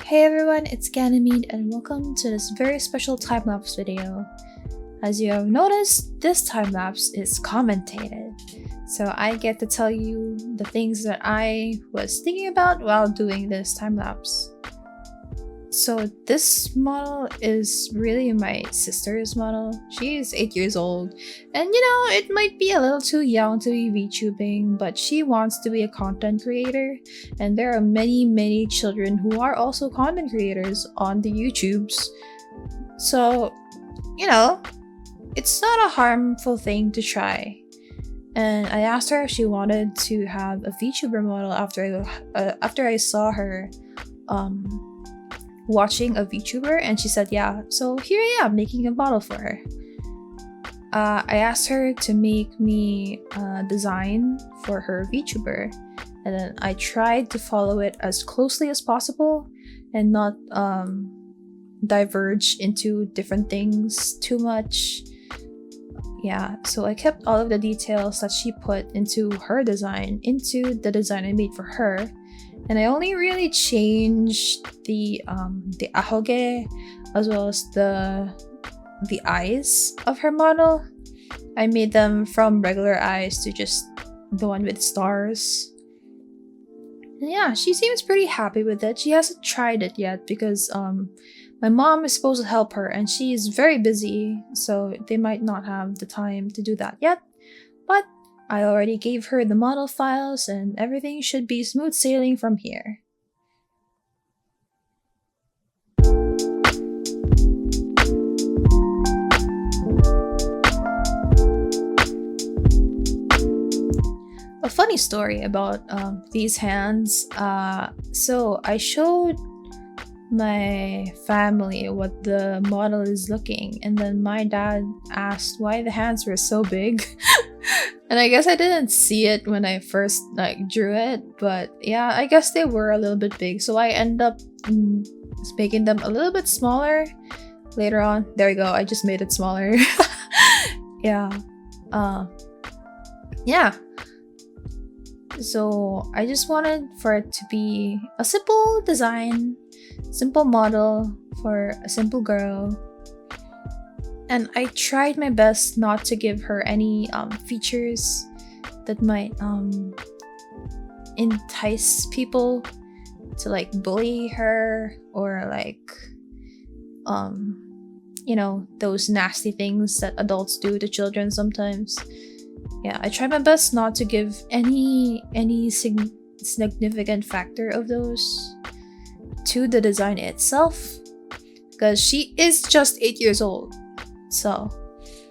Hey everyone, it's Ganymede and welcome to this very special time-lapse video. As you have noticed, this time-lapse is commentated. So I get to tell you the things that I was thinking about while doing this time-lapse. So this model is really my sister's model. She is 8 years old and it might be a little too young to be VTubing, but she wants to be a content creator, and there are many children who are also content creators on the YouTubes. So, it's not a harmful thing to try. And I asked her if she wanted to have a VTuber model after I saw her watching a VTuber, and she said yeah. So here I am making a model for her. I asked her to make me a design for her VTuber, and then I tried to follow it as closely as possible and not diverge into different things too much. Yeah, so I kept all of the details that she put into her design into the design I made for her. And I only really changed the ahoge as well as the eyes of her model. I made them from regular eyes to just the one with stars. And yeah, she seems pretty happy with it. She hasn't tried it yet because my mom is supposed to help her and she is very busy, so they might not have the time to do that yet. But I already gave her the model files and everything should be smooth sailing from here. A funny story about these hands. So I showed my family what the model is looking, and then my dad asked why the hands were so big. And I guess I didn't see it when I first drew it, but yeah, I guess they were a little bit big, so I end up making them a little bit smaller later on. There you go, I just made it smaller. Yeah. Yeah. So I just wanted for it to be a simple design, simple model for a simple girl. And I tried my best not to give her any features that might entice people to bully her, or those nasty things that adults do to children sometimes. Yeah, I tried my best not to give any significant factor of those to the design itself, because she is just 8 years old. So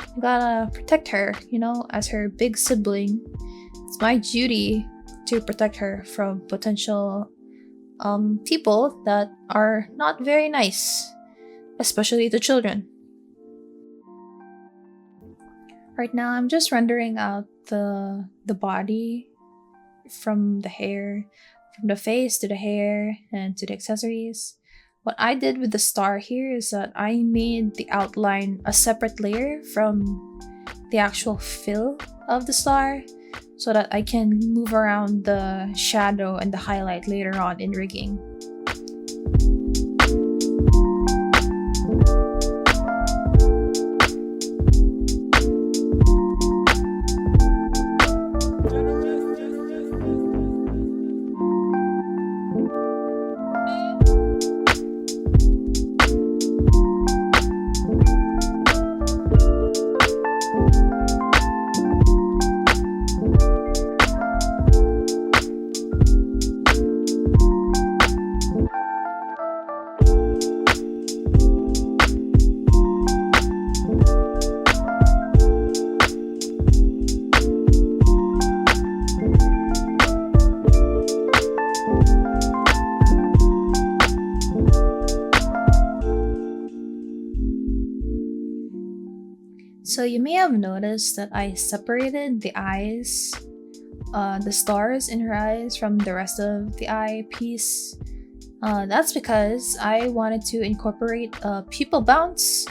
I gotta protect her, as her big sibling. It's my duty to protect her from potential people that are not very nice, especially to children. Right now I'm just rendering out the body, from the hair, from the face to the hair and to the accessories. What I did with the star here is that I made the outline a separate layer from the actual fill of the star, so that I can move around the shadow and the highlight later on in rigging. So you may have noticed that I separated the eyes, the stars in her eyes, from the rest of the eye piece. That's because I wanted to incorporate a pupil bounce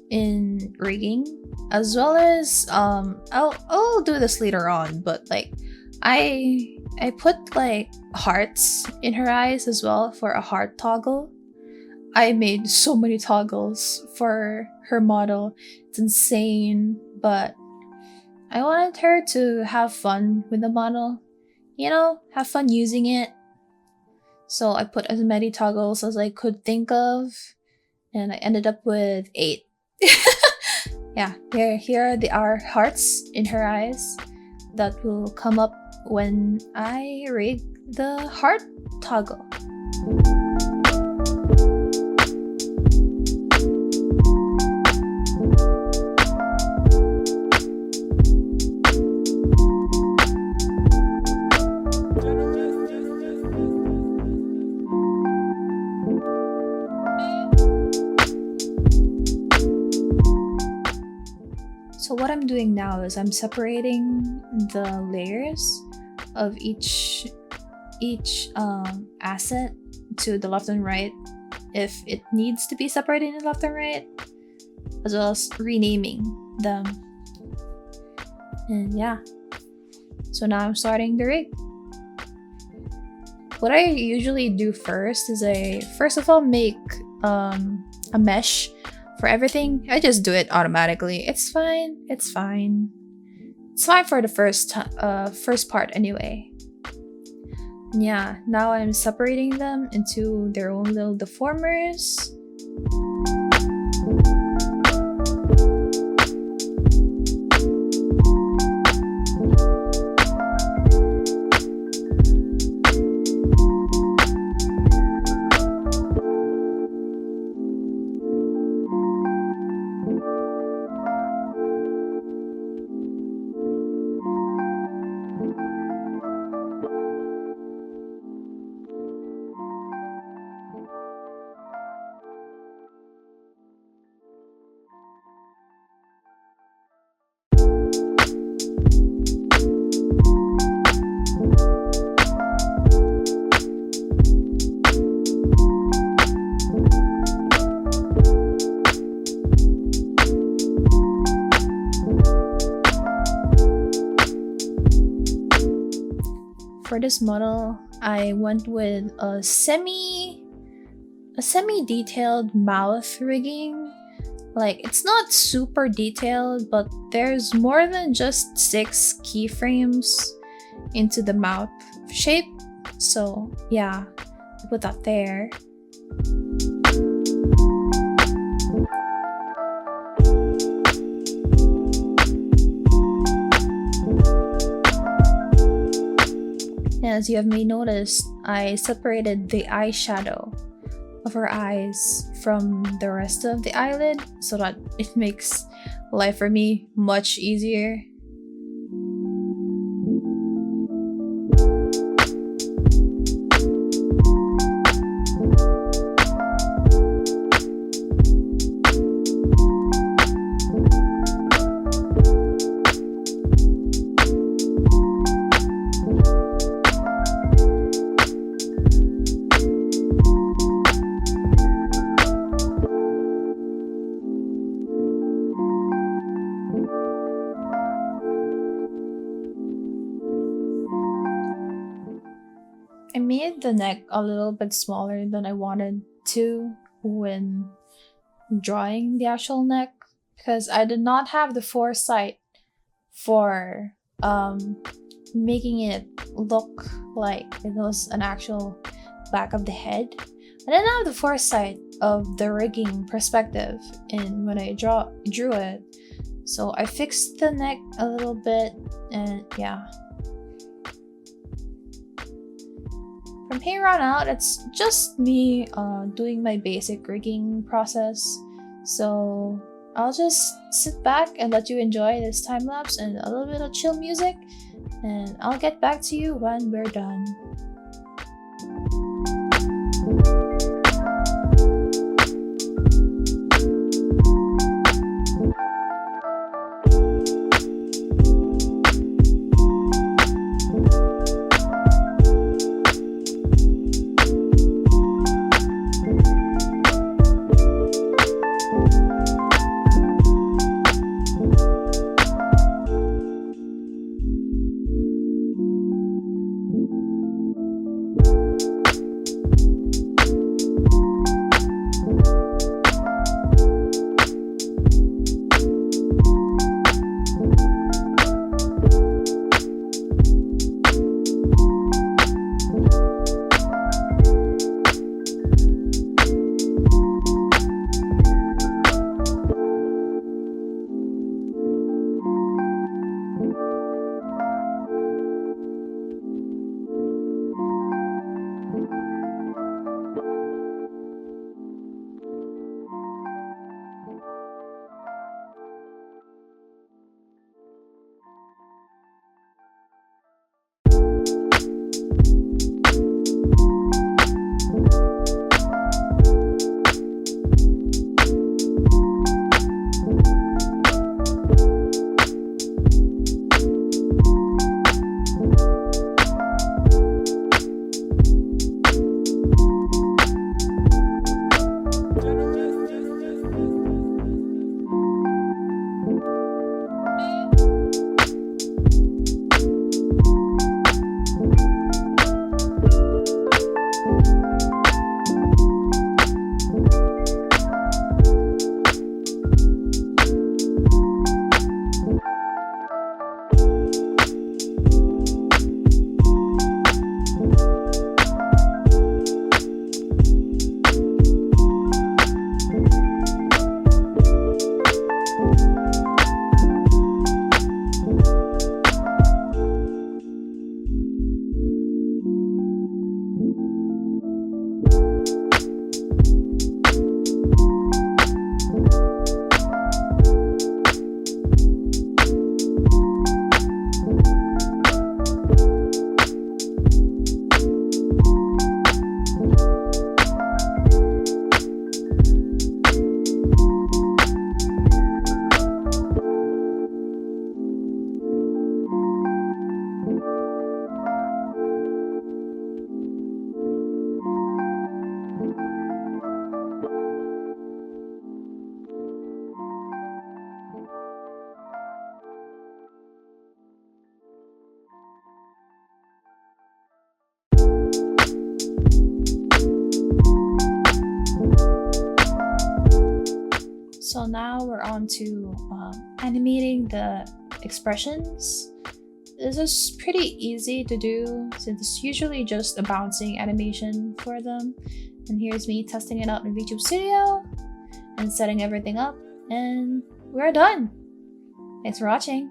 in rigging, as well as I'll do this later on, but I put hearts in her eyes as well for a heart toggle. I made so many toggles for her model. It's insane, but I wanted her to have fun with the model. Have fun using it. So I put as many toggles as I could think of, and I ended up with 8. Yeah, here are our hearts in her eyes that will come up when I rig the heart toggle. So what I'm doing now is I'm separating the layers of each asset to the left and right if it needs to be separated in left and right, as well as renaming them. And yeah, so now I'm starting the rig. What I usually do first is I first of all make a mesh for everything. I just do it automatically. It's fine. It's fine for the first part anyway. Yeah, now I'm separating them into their own little deformers. For this model, I went with a semi-detailed mouth rigging. Like, it's not super detailed, but there's more than just 6 keyframes into the mouth shape. So yeah, I put that there. As you have may noticed, I separated the eyeshadow of her eyes from the rest of the eyelid so that it makes life for me much easier. I made the neck a little bit smaller than I wanted to when drawing the actual neck, because I did not have the foresight for making it look like it was an actual back of the head. I didn't have the foresight of the rigging perspective in when I drew it. So I fixed the neck a little bit, and yeah. From here on out, it's just me doing my basic rigging process. So I'll just sit back and let you enjoy this time lapse and a little bit of chill music, and I'll get back to you when we're done. So now we're on to animating the expressions. This is pretty easy to do since it's usually just a bouncing animation for them. And here's me testing it out in VTube Studio and setting everything up, and we're done. Thanks for watching.